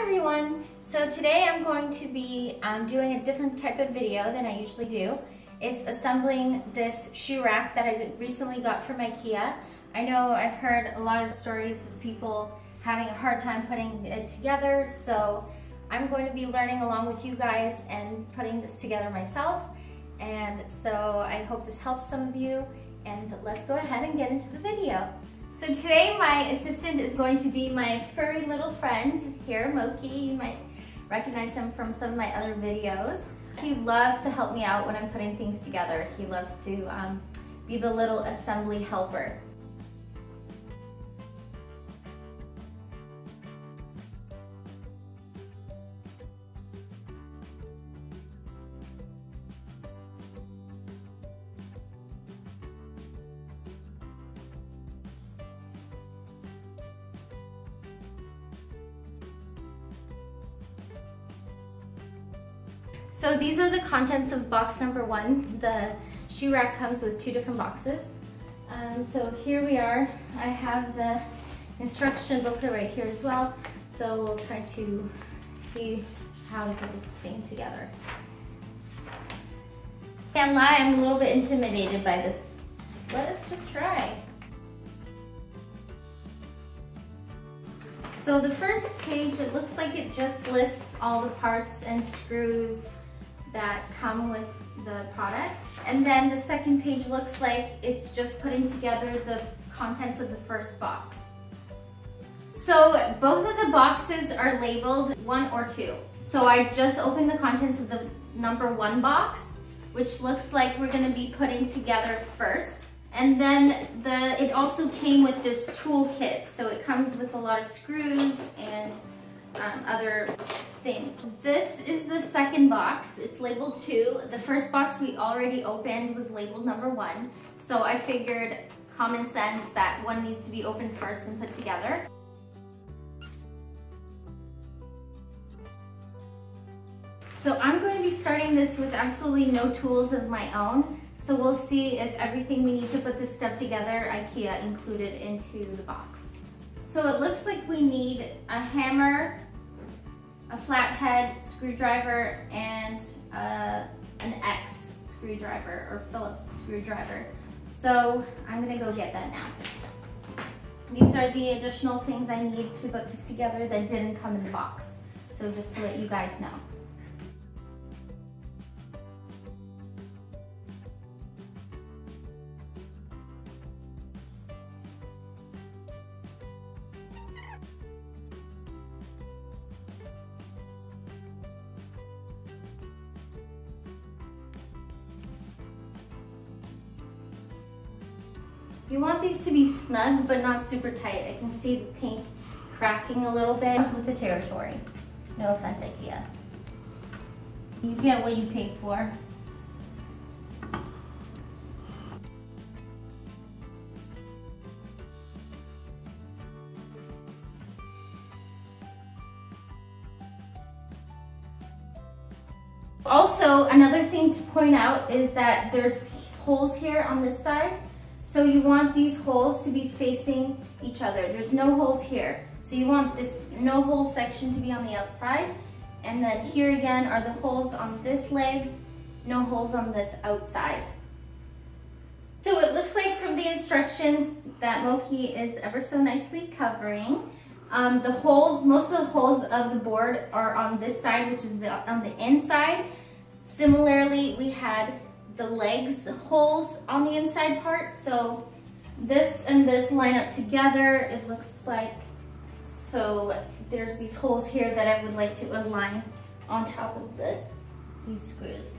everyone! So today I'm going to be doing a different type of video than I usually do. It's assembling this shoe rack that I recently got from IKEA. I know I've heard a lot of stories of people having a hard time putting it together, so I'm going to be learning along with you guys and putting this together myself. And so I hope this helps some of you, and let's go ahead and get into the video. So today my assistant is going to be my furry little friend here, Moki. You might recognize him from some of my other videos. He loves to help me out when I'm putting things together. He loves to be the little assembly helper. So these are the contents of box number 1. The shoe rack comes with 2 different boxes. So here we are. I have the instruction booklet right here as well. So we'll try to see how to put this thing together. Can't lie, I'm a little bit intimidated by this. Let us just try. So the first page, it looks like it just lists all the parts and screws that come with the product. And then the second page looks like it's just putting together the contents of the first box. So both of the boxes are labeled 1 or 2. So I just opened the contents of the number 1 box, which looks like we're gonna be putting together first. And then it also came with this tool kit. So it comes with a lot of screws and other things. This is the second box. It's labeled 2. The first box we already opened was labeled number 1. So I figured common sense that one needs to be opened first and put together. So I'm going to be starting this with absolutely no tools of my own. So we'll see if everything we need to put this stuff together, IKEA included into the box. So it looks like we need a hammer, a flathead screwdriver, and an X screwdriver or Phillips screwdriver. So I'm gonna go get that now. These are the additional things I need to put this together that didn't come in the box. So just to let you guys know. You want these to be snug, but not super tight. I can see the paint cracking a little bit. Comes with the territory. No offense, IKEA. You get what you pay for. Also, another thing to point out is that there's holes here on this side. So you want these holes to be facing each other. There's no holes here. So you want this no hole section to be on the outside. And then here again are the holes on this leg, no holes on this outside. So it looks like from the instructions that Moki is ever so nicely covering. The holes, most of the holes of the board are on this side, which is on the inside. Similarly, we had the legs holes on the inside part. So this and this line up together, it looks like. So there's these holes here that I would like to align on top of these screws.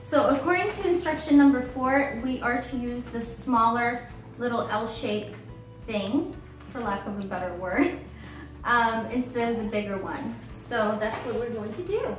So according to instruction number 4, we are to use the smaller little L-shaped thing, for lack of a better word, instead of the bigger one. So that's what we're going to do.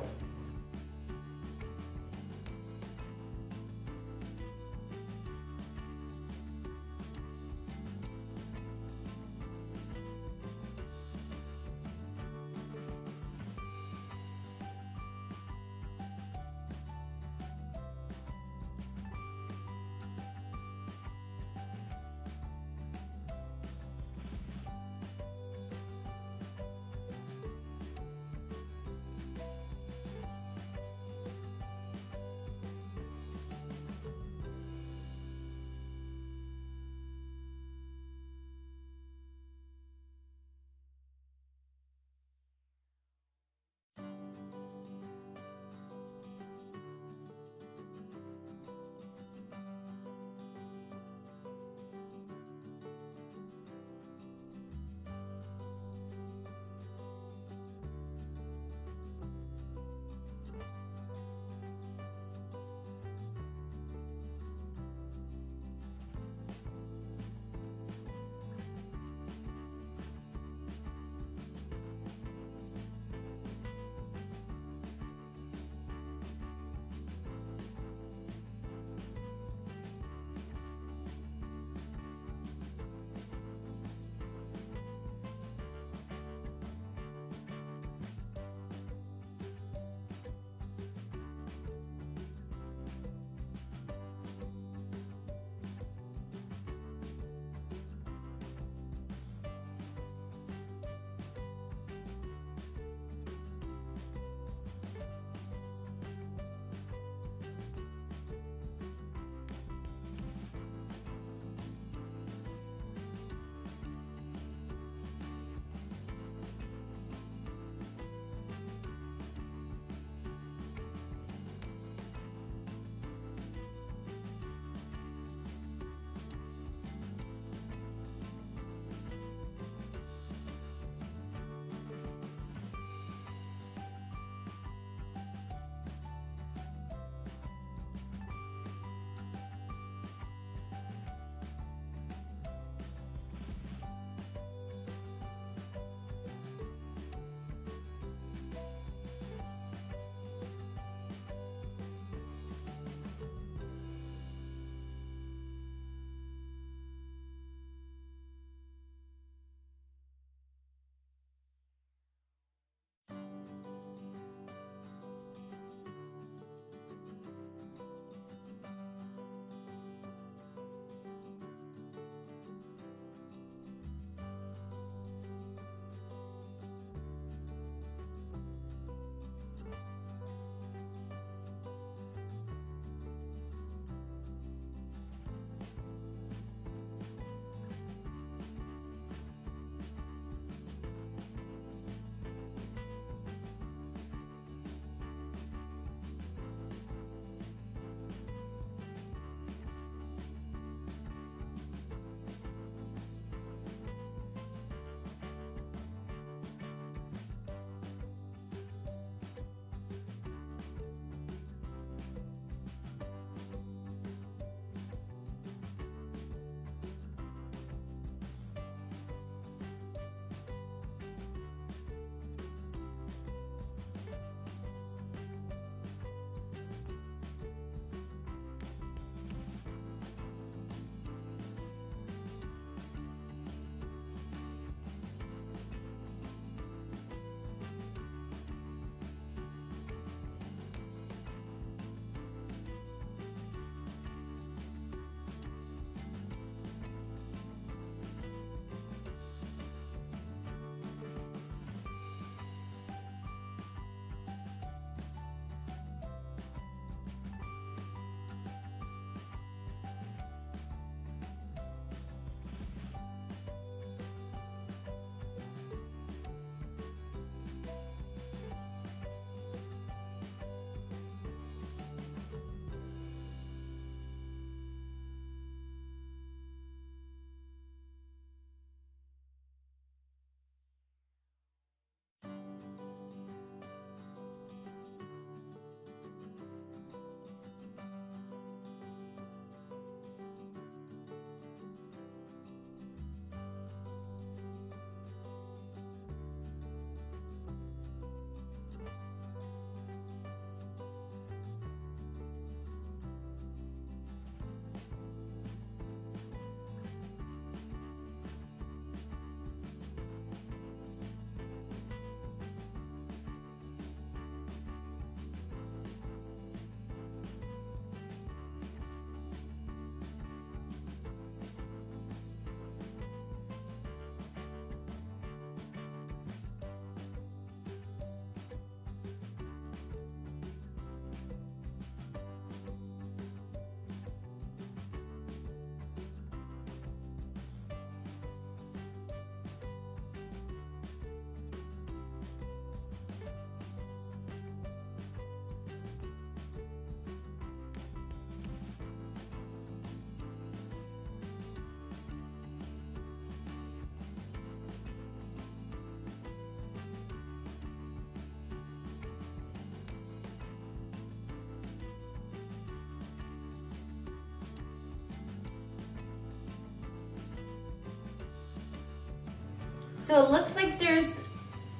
So it looks like there's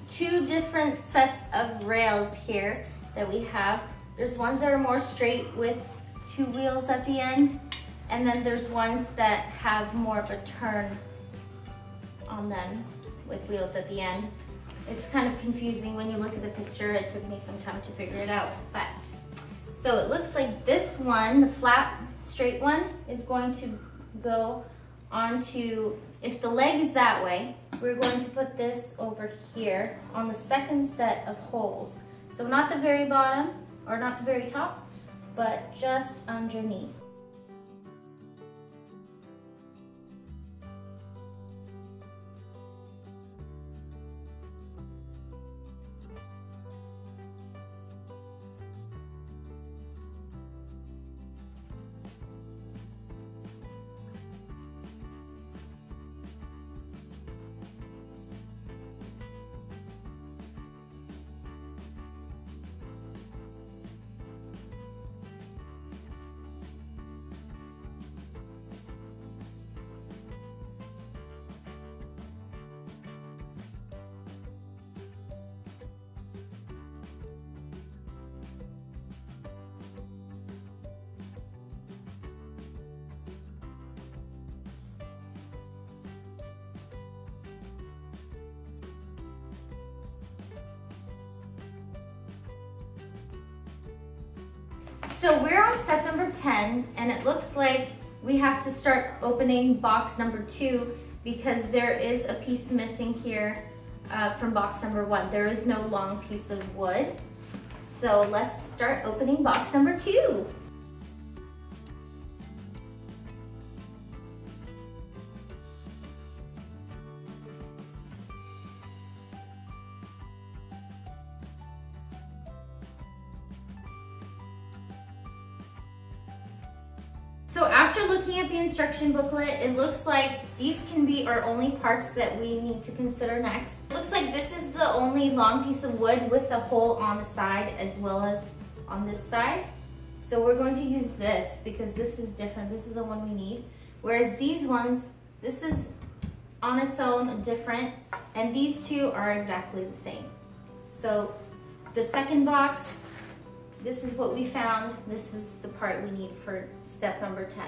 two different sets of rails here that we have. There's ones that are more straight with two wheels at the end, and then there's ones that have more of a turn on them with wheels at the end. It's kind of confusing when you look at the picture. It took me some time to figure it out, but. So it looks like this one, the flat, straight one, is going to go onto, if the leg is that way, we're going to put this over here on the second set of holes. So not the very bottom, or not the very top, but just underneath. So we're on step number 10, and it looks like we have to start opening box number 2 because there is a piece missing here from box number 1. There is no long piece of wood. So let's start opening box number 2. So after looking at the instruction booklet, it looks like these can be our only parts that we need to consider next. It looks like this is the only long piece of wood with a hole on the side as well as on this side. So we're going to use this because this is different. This is the one we need. Whereas these ones, this is on its own different, and these two are exactly the same. So the second box, this is what we found. This is the part we need for step number 10.